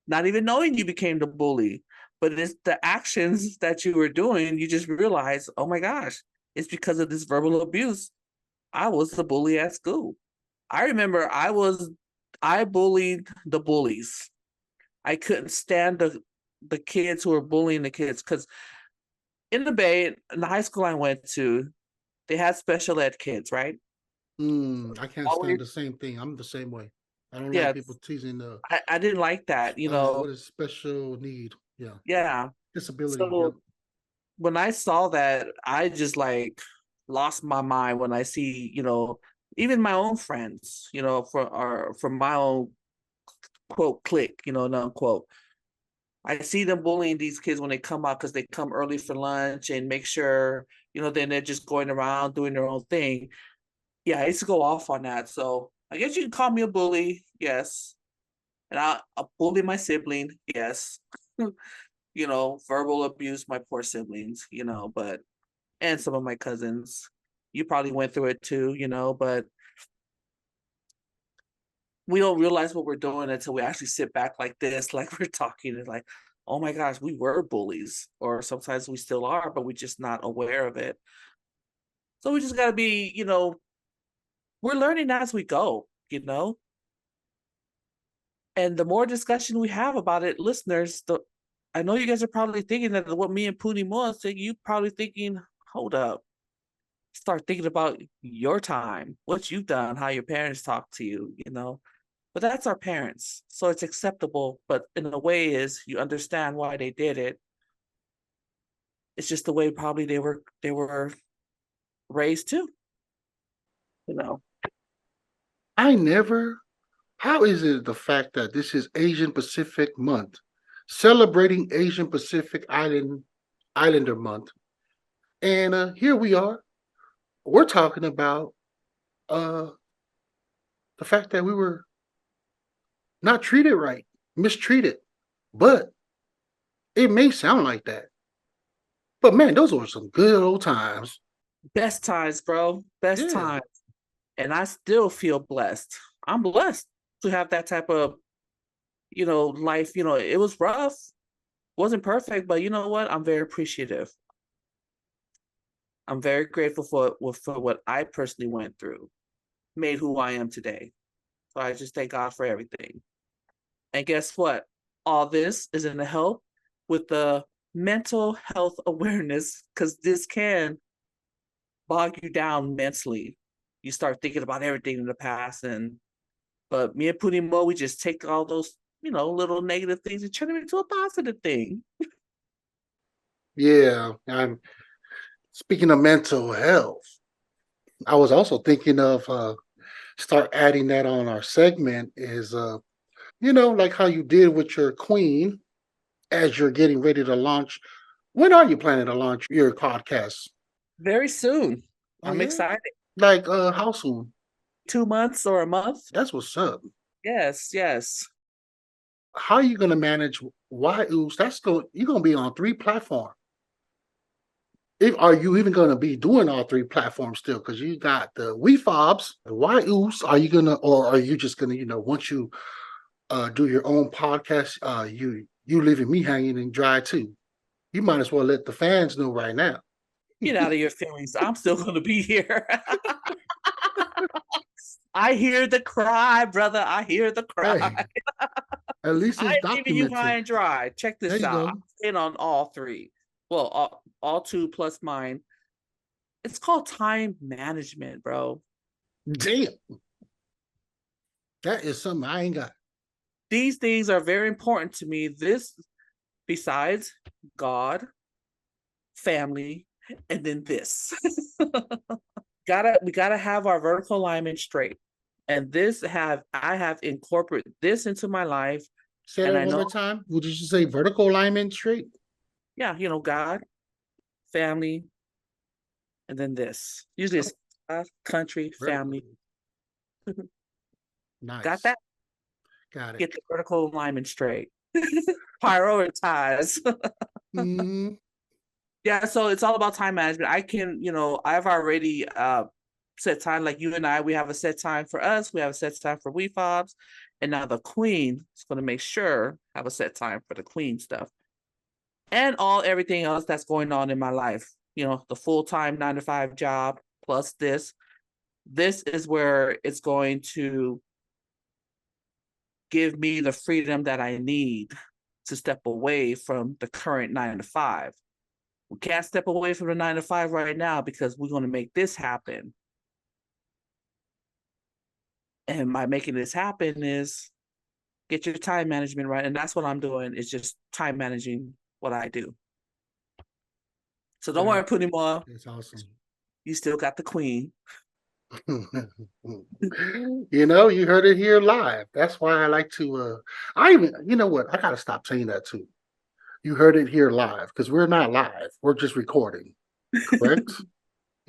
not even knowing you became the bully. But it's the actions that you were doing, you just realize, oh my gosh, it's because of this verbal abuse. I was the bully at school. I remember I bullied the bullies. I couldn't stand the kids who were bullying the kids because in the Bay, in the high school I went to, they had special ed kids, right? I can't stand Always, the same thing. I'm the same way. I don't like yeah. people teasing the I didn't like that, what is special need. Yeah. yeah. Disability. Yep. So when I saw that, I just like lost my mind when I see, even my own friends, from my own quote clique, and unquote. I see them bullying these kids when they come out because they come early for lunch and make sure, then they're just going around doing their own thing. Yeah, I used to go off on that. So I guess you can call me a bully, yes. And I'll bully my sibling, yes. Verbal abuse my poor siblings, but and some of my cousins. You probably went through it too, but we don't realize what we're doing until we actually sit back like this, like we're talking and like, oh my gosh, we were bullies, or sometimes we still are, but we're just not aware of it. So we just got to be, we're learning as we go. And the more discussion we have about it, listeners, I know you guys are probably thinking that what me and Puni Moa saying, you probably thinking, hold up, start thinking about your time, what you've done, how your parents talk to you. But that's our parents. So it's acceptable, but in a way is you understand why they did it. It's just the way probably they were raised too, you know. I never. How is it the fact that this is Asian Pacific Month, celebrating Asian Pacific Islander Month, and here we are. We're talking about uh, the fact that we were not treated right, mistreated. But it may sound like that. But man, those were some good old times. Best times, bro. Best Yeah. times. And I still feel blessed. I'm blessed to have that type of, life. It was rough, wasn't perfect, but you know what? I'm very appreciative. I'm very grateful for what I personally went through, made who I am today. So I just thank God for everything. And guess what? All this is in the help with the mental health awareness, because this can bog you down mentally. You start thinking about everything in the past, but me and Puni Mo, we just take all those, little negative things and turn them into a positive thing. Yeah, I'm speaking of mental health. I was also thinking of start adding that on our segment is like how you did with your queen as you're getting ready to launch. When are you planning to launch your podcast? Very soon. Oh I'm yeah? excited. Like how soon? 2 months or a month? That's what's up. Yes, yes. How are you gonna manage whyuce? You're gonna be on 3 platforms. Are you even gonna be doing all 3 platforms still? Because you got the WEFOBZ, the whyuce. Are you gonna, or are you just gonna, once you do your own podcast, you leaving me hanging and dry too? You might as well let the fans know right now. Get out of your feelings. I'm still going to be here. I hear the cry, brother. I hear the cry. Hey, at least I it's ain't leaving you high documented. and dry. Check There this you out. go. I'm in on all 3. Well, all 2 plus mine. It's called time management, bro. Damn. That is something I ain't got. These things are very important to me. This, besides God, family, and then this. We gotta have our vertical alignment straight. And I have incorporated this into my life. Say And that I one know, more time. Would you just say vertical alignment straight? yeah, God, family, and then this. Usually it's God, country, Vertical. family. Got Nice. that? Got it. Get the vertical alignment straight. Prioritize. Mm-hmm. Yeah, so it's all about time management. I've already set time, like you and I, we have a set time for us, we have a set time for WeFobs, and now the queen is going to make sure have a set time for the queen stuff. And everything else that's going on in my life. The full-time 9 to 5 job plus this. This is where it's going to give me the freedom that I need to step away from the current 9 to 5. We can't step away from the 9 to 5 right now because we're going to make this happen. And by making this happen is get your time management right. And that's what I'm doing, is just time managing what I do. So don't worry, Puni more. It's awesome. You still got the queen. You heard it here live. That's why I like to you know what? I gotta stop saying that too. You heard it here live, because we're not live. We're just recording. Correct?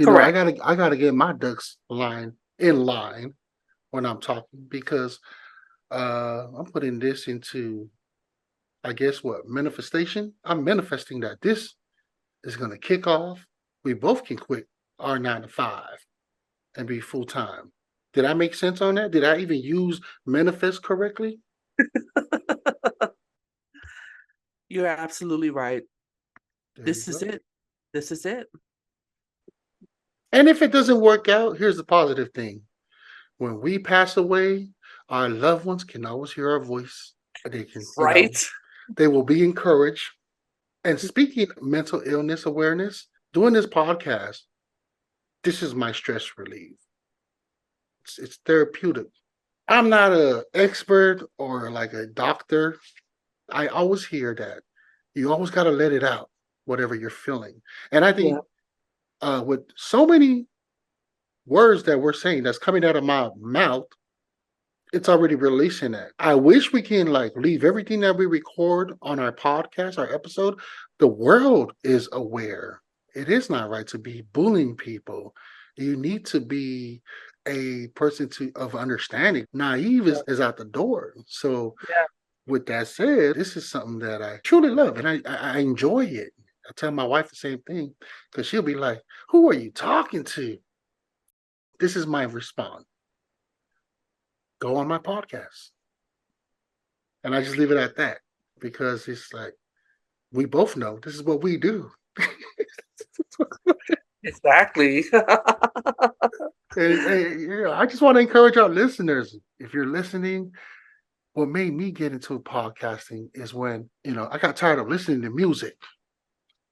Correct. I gotta get my ducks in line when I'm talking, because I'm putting this into, I guess, what, manifestation? I'm manifesting that this is gonna kick off. We both can quit our 9 to 5 and be full time. Did I make sense on that? Did I even use manifest correctly? You're absolutely right. This is Go. it. This is it. And if it doesn't work out, here's the positive thing. When we pass away, our loved ones can always hear our voice. They can, Right. they will be encouraged. And speaking of mental illness awareness, doing this podcast, this is my stress relief. It's therapeutic. I'm not an expert or like a doctor. I always hear that. You always got to let it out, whatever you're feeling. And I think with so many words that we're saying that's coming out of my mouth, it's already releasing that. I wish we can like leave everything that we record on our podcast, our episode. The world is aware. It is not right to be bullying people. You need to be a person of understanding. Naive is out the door. So with that said, this is something that I truly love, and I enjoy it. I tell my wife the same thing, because she'll be like, "Who are you talking to?" This is my response. Go on my podcast. And I just leave it at that, because it's like, we both know this is what we do. Exactly. I just want to encourage our listeners. If you're listening, what made me get into podcasting is when, I got tired of listening to music.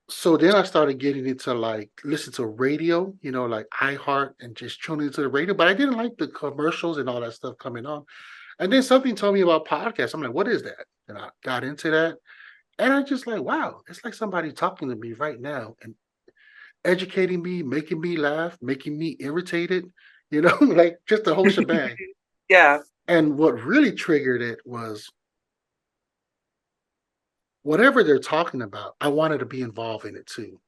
So then I started getting into like listen to radio, like iHeart and just tuning into the radio. But I didn't like the commercials and all that stuff coming on. And then something told me about podcasts. I'm like, what is that? And I got into that. And I just like, wow, it's like somebody talking to me right now and educating me, making me laugh, making me irritated, like just the whole shebang. Yeah. And what really triggered it was whatever they're talking about, I wanted to be involved in it too.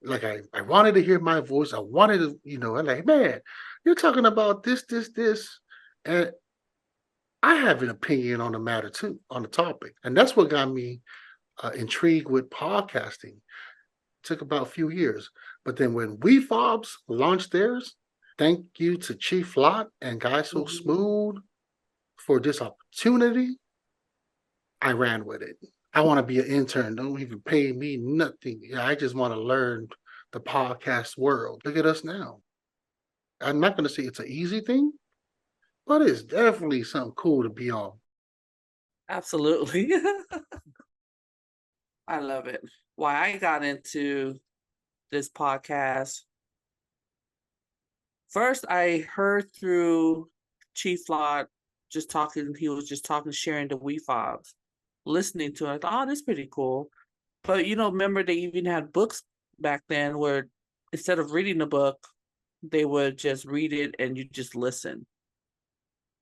Like I wanted to hear my voice. I wanted to, I'm like, man, you're talking about this, this, this. And I have an opinion on the matter too, on the topic. And that's what got me intrigued with podcasting. Took about a few years. But then when WeFobs launched theirs, thank you to Chief Lot and Guys So Smooth for this opportunity. I ran with it. I want to be an intern. Don't even pay me nothing. Yeah, I just want to learn the podcast world. Look at us now. I'm not going to say it's an easy thing, but it's definitely something cool to be on. Absolutely. I love it. Why I got into this podcast. First, I heard through Chief Lot just talking. He was just talking, sharing the WeFobs, listening to it. I thought, oh, that's pretty cool. But remember they even had books back then where instead of reading the book, they would just read it and you just listen.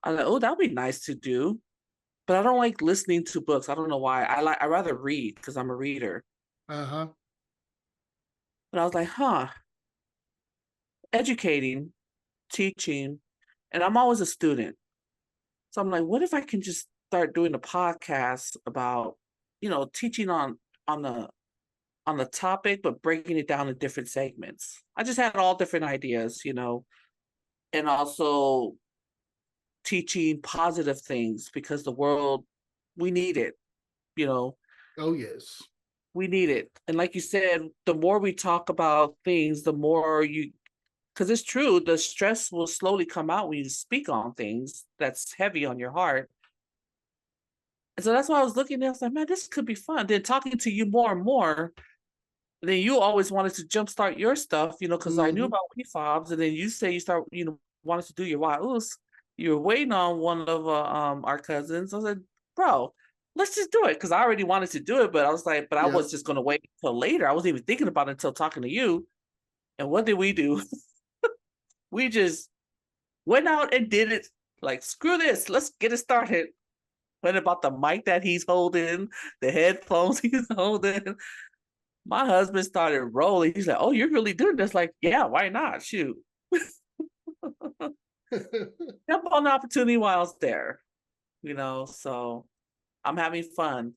I was like, oh, that'd be nice to do. But I don't like listening to books. I don't know why. I rather read because I'm a reader. Uh-huh. But I was like, educating, teaching, and I'm always a student. So I'm like, what if I can just start doing a podcast about, teaching on the topic, but breaking it down in different segments. I just had all different ideas, and also teaching positive things because the world, we need it, you know, Oh, yes. we need it. And like you said, the more we talk about things, the more because it's true, the stress will slowly come out when you speak on things that's heavy on your heart. And so that's why I was looking at, I was like, man, this could be fun. Then talking to you more and more, then you always wanted to jumpstart your stuff, because I knew Mm-hmm. about WeFobs, and then you say you start, wanted to do your whyuce. You were waiting on one of our cousins. I said, bro, let's just do it because I already wanted to do it, but I was like, but I Yep. was just gonna wait until later. I wasn't even thinking about it until talking to you. And what did we do? We just went out and did it. Like, screw this, let's get it started. Went about the mic that he's holding, the headphones he's holding. My husband started rolling. He's like, "Oh, you're really doing this?" Like, yeah, why not? Shoot. Jump on the opportunity while it's there. So I'm having fun.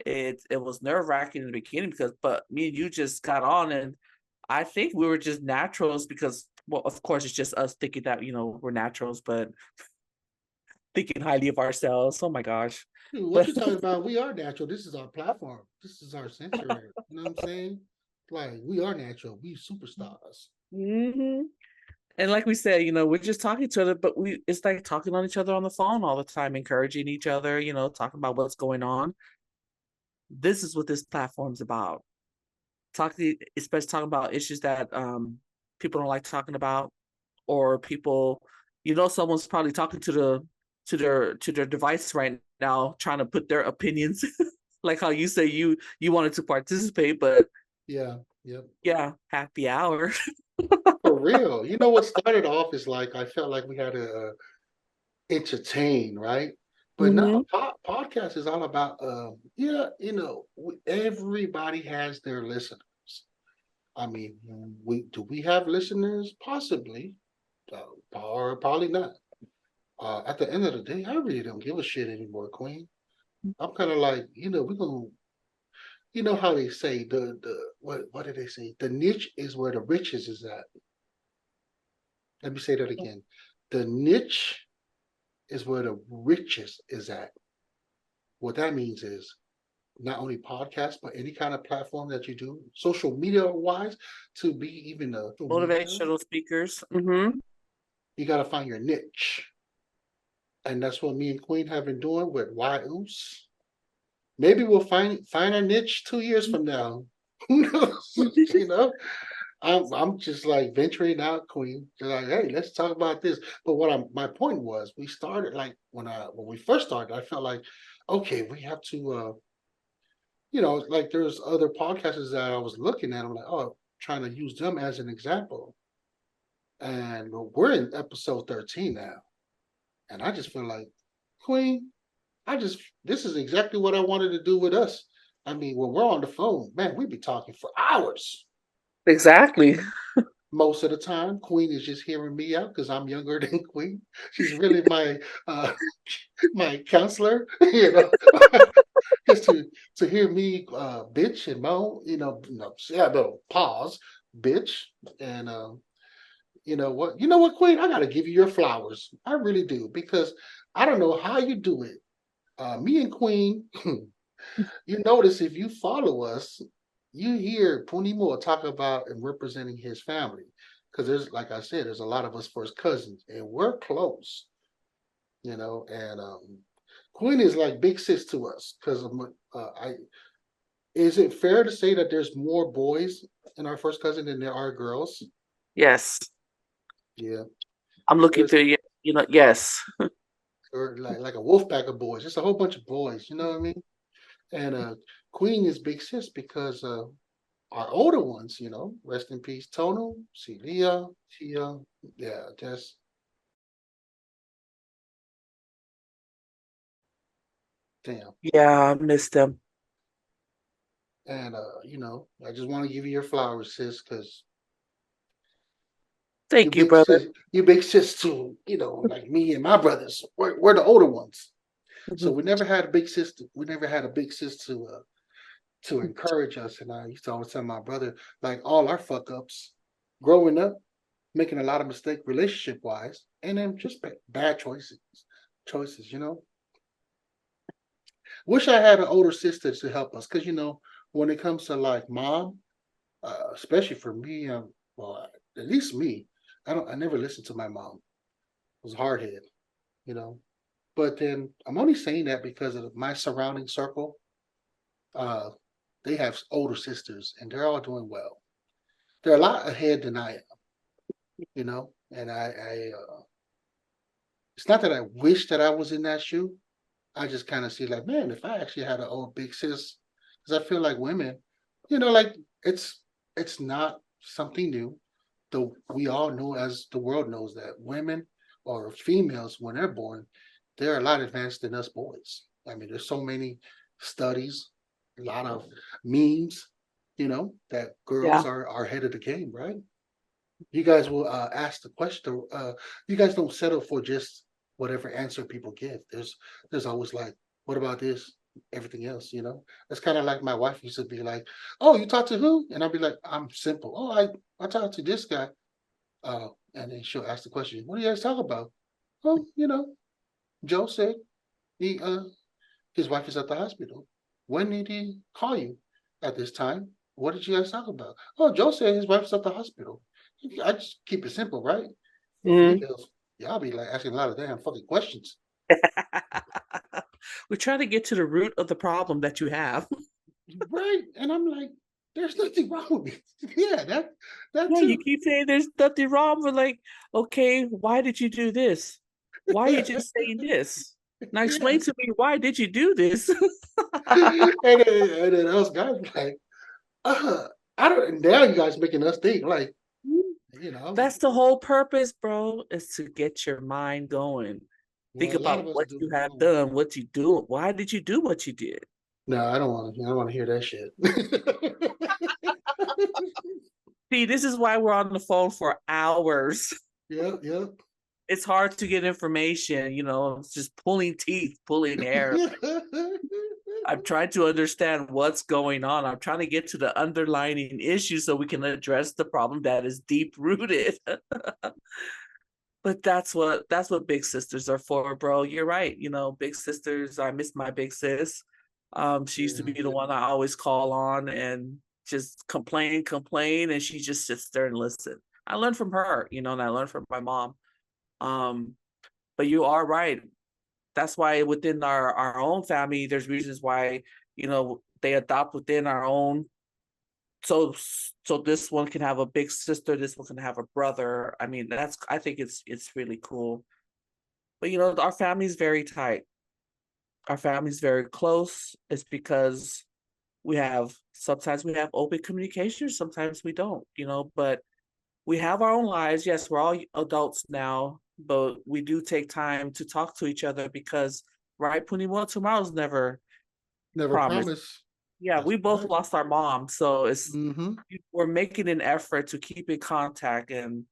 It was nerve-wracking in the beginning but me and you just got on, and I think we were just naturals because, well, of course, it's just us thinking that, we're naturals, but thinking highly of ourselves. Oh my gosh. Dude, what But you talking about? We are natural. This is our platform. This is our sanctuary. You know what I'm saying? Like, we are natural. We superstars. hmm And like we said, we're just talking to each other, but it's like talking on each other on the phone all the time, encouraging each other, talking about what's going on. This is what this platform's about. Especially talking about issues that people don't like talking about, or people, someone's probably talking to their device right now, trying to put their opinions, like how you say you wanted to participate, but Yeah. Yep. yeah, happy hour. For real. You know what started off is like I felt like we had to entertain, right? But now hmm podcast is all about yeah, everybody has their listeners. I mean, we have listeners? Possibly, or probably not. At the end of the day, I really don't give a shit anymore, Queen. I'm kind of like, we're gonna, how they say what did they say? The niche is where the riches is at. Let me say that again. The niche is where the riches is at. What that means is not only podcasts, but any kind of platform that you do, social media wise, to be even a social media, Motivational speakers. you got to find your niche. And that's what me and Queen have been doing with whyuce. Maybe we'll find a niche 2 years from now. Who knows? You know, I'm just like venturing out, Queen. They're like, hey, let's talk about this. But my point was, we started like when we first started, I felt like, okay, we have to, like there's other podcasters that I was looking at. I'm like, oh, trying to use them as an example. And we're in episode 13 now, and I just feel like, Queen, this is exactly what I wanted to do with us. I mean, when we're on the phone, man, we be talking for hours. Exactly. Most of the time, Queen is just hearing me out because I'm younger than Queen. She's really my my counselor, just to hear me bitch and moan, yeah, no, pause, bitch, and you know what, Queen, I got to give you your flowers. I really do, because I don't know how you do it. Me and Queen, you notice if you follow us, you hear Puni talk about and representing his family. Because like I said, there's a lot of us first cousins, and we're close, and Queen is like big sis to us. Because is it fair to say that there's more boys in our first cousin than there are girls? Yes. Yeah. I'm looking through yes. Or like a wolf pack of boys, just a whole bunch of boys, you know what I mean? And Queen is big sis because our older ones, rest in peace, Tono, Celia, Tia, yeah, just damn. Yeah, I miss them. And I just want to give you your flowers, sis, because Thank you, brother. you big sis too, like me and my brothers. We're the older ones. So Mhm. we never had a big sister. We never had a big sis to encourage us. And I used to always tell my brother, like all our fuck ups growing up, making a lot of mistakes relationship wise, and then just bad choices. Wish I had an older sister to help us, because when it comes to like mom, especially for me, well, at least me, I never listened to my mom. I was hard headed, you know. But then I'm only saying that because of my surrounding circle. Uh, they have older sisters, and they're all doing well. They're a lot ahead than I am, And it's not that I wish that I was in that shoe. I just kind of see like, man, if I actually had an old big sis, because I feel like women, like it's it's not something new. Though we all know, as the world knows, that women or females, when they're born, they're a lot advanced than us boys. I mean, there's so many studies, a lot of memes, that Yeah. girls are ahead of the game, right? You guys will ask the question. You guys don't settle for just whatever answer people give. There's always like, what about this? Everything else, It's kind of like my wife used to be like, "Oh, you talk to who?" And I'll be like, "I'm simple. Oh, I talked to this guy." And then she'll ask the question, "What do you guys talk about?" Oh, Joe said he his wife is at the hospital. When did he call you? At this time. What did you guys talk about? Oh, Joe said his wife's at the hospital. I just keep it simple, right? But Mm. females, y'all be like asking a lot of damn fucking questions. We're trying to get to the root of the problem that you have. Right. And I'm like, there's nothing wrong with me. Yeah, that Yeah, you too. keep saying there's nothing wrong, but like, okay, why did you do this? Why are you just saying this? Now Yeah. explain to me, why did you do this? And then us guys be like, I don't now you guys making us think like, you know, That's the whole purpose, bro, is to get your mind going. Think well, a lot about of us what do. you have done, what you do, why did you do what you did? No, I don't want to hear that shit. See, this is why we're on the phone for hours. Yep, yep. It's hard to get information, it's just pulling teeth, pulling hair. I'm trying to understand what's going on. I'm trying to get to the underlying issue so we can address the problem that is deep rooted. But that's what big sisters are for, bro. You're right. Big sisters. I miss my big sis. She used to Yeah. be the one I always call on and just complain, and she just sits there and listen. I learned from her, and I learned from my mom. Um, but you are right. That's why within our own family, there's reasons why, they adopt within our own so this one can have a big sister, this one can have a brother. I mean, I think it's really cool. But you know, our family's very tight. Our family's very close. It's because sometimes we have open communication, sometimes we don't, you know, but we have our own lives. Yes, we're all adults now, but we do take time to talk to each other because, right, Puni, well, tomorrow's never promised. promise. Yeah, we both lost our mom, so we're making an effort to keep in contact, and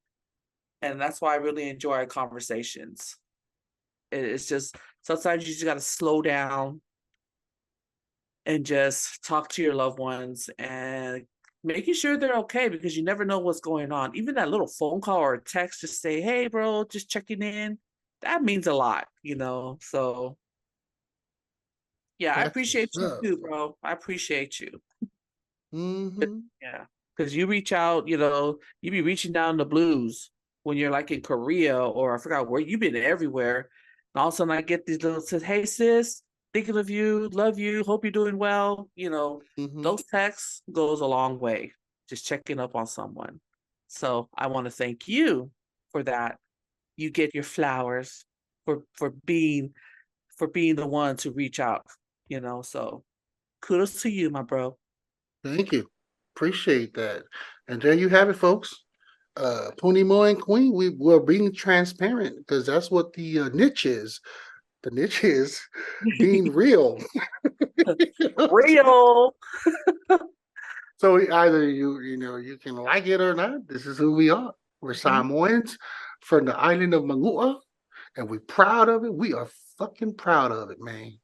that's why I really enjoy our conversations. It's just sometimes you just got to slow down and just talk to your loved ones and making sure they're okay, because you never know what's going on. Even that little phone call or a text, just say, "Hey, bro, just checking in." That means a lot, you know. So yeah, I appreciate you too, bro. I appreciate you. Yeah, because you reach out, you know, you be reaching down the blues when you're like in Korea, or I forgot where you've been everywhere. And all of a sudden I get these little says, "Hey sis, thinking of you, love you, hope you're doing well." You know, those texts goes a long way, just checking up on someone. So I want to thank you for that. You get your flowers for being the one to reach out, you know. So kudos to you, my bro. Thank you. Appreciate that. And there you have it, folks. Puni Moa and Queen, we're being transparent because that's what the niche is. The niche is being real. Real. So either you can like it or not. This is who we are. We're Samoans from the island of Manu'a, and we're proud of it. We are fucking proud of it, man.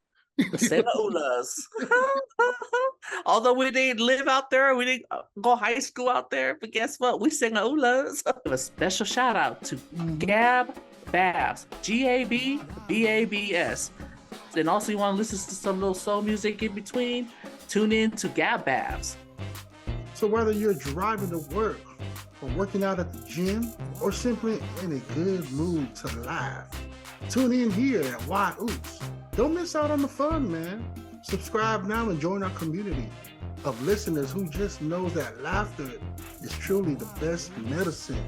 Although we didn't live out there, we didn't go high school out there, but guess what? We sing ulas. A special shout out to Gab Babs, GABBABS. And also, you want to listen to some little soul music in between? Tune in to Gab Babs. So whether you're driving to work, or working out at the gym, or simply in a good mood to laugh, tune in here at whyuce. Don't miss out on the fun, man. Subscribe now and join our community of listeners who just knows that laughter is truly the best medicine.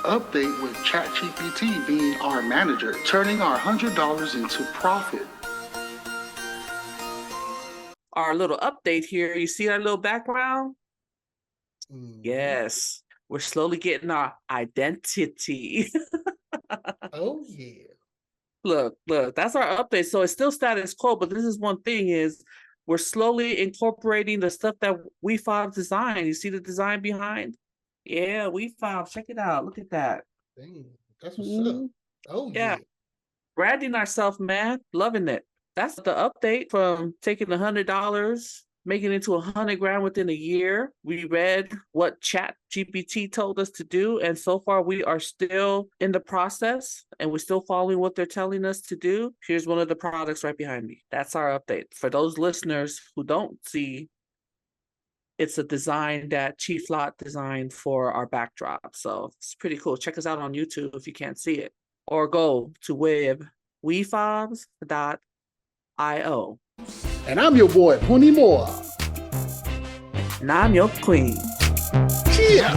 Update with Chat GPT being our manager, turning our $100 into profit. Our little update here, you see our little background? Yes, we're slowly getting our identity. Oh, yeah. Look, that's our update. So it's still status quo, but this is one thing is we're slowly incorporating the stuff that WEFOBZ designed. You see the design behind? Yeah, WEFOBZ, check it out. Look at that. Dang, that's what's up. Oh, yeah. Branding ourselves, man. Loving it. That's the update from taking $100, making it into $100 grand within a year. We read what Chat GPT told us to do, and so far we are still in the process, and we're still following what they're telling us to do. Here's one of the products right behind me. That's our update. For those listeners who don't see, it's a design that Chief Lot designed for our backdrop. So it's pretty cool. Check us out on YouTube if you can't see it, or go to wefobzenterprise.io. And I'm your boy, Puni Moa. And I'm your queen. Yeah.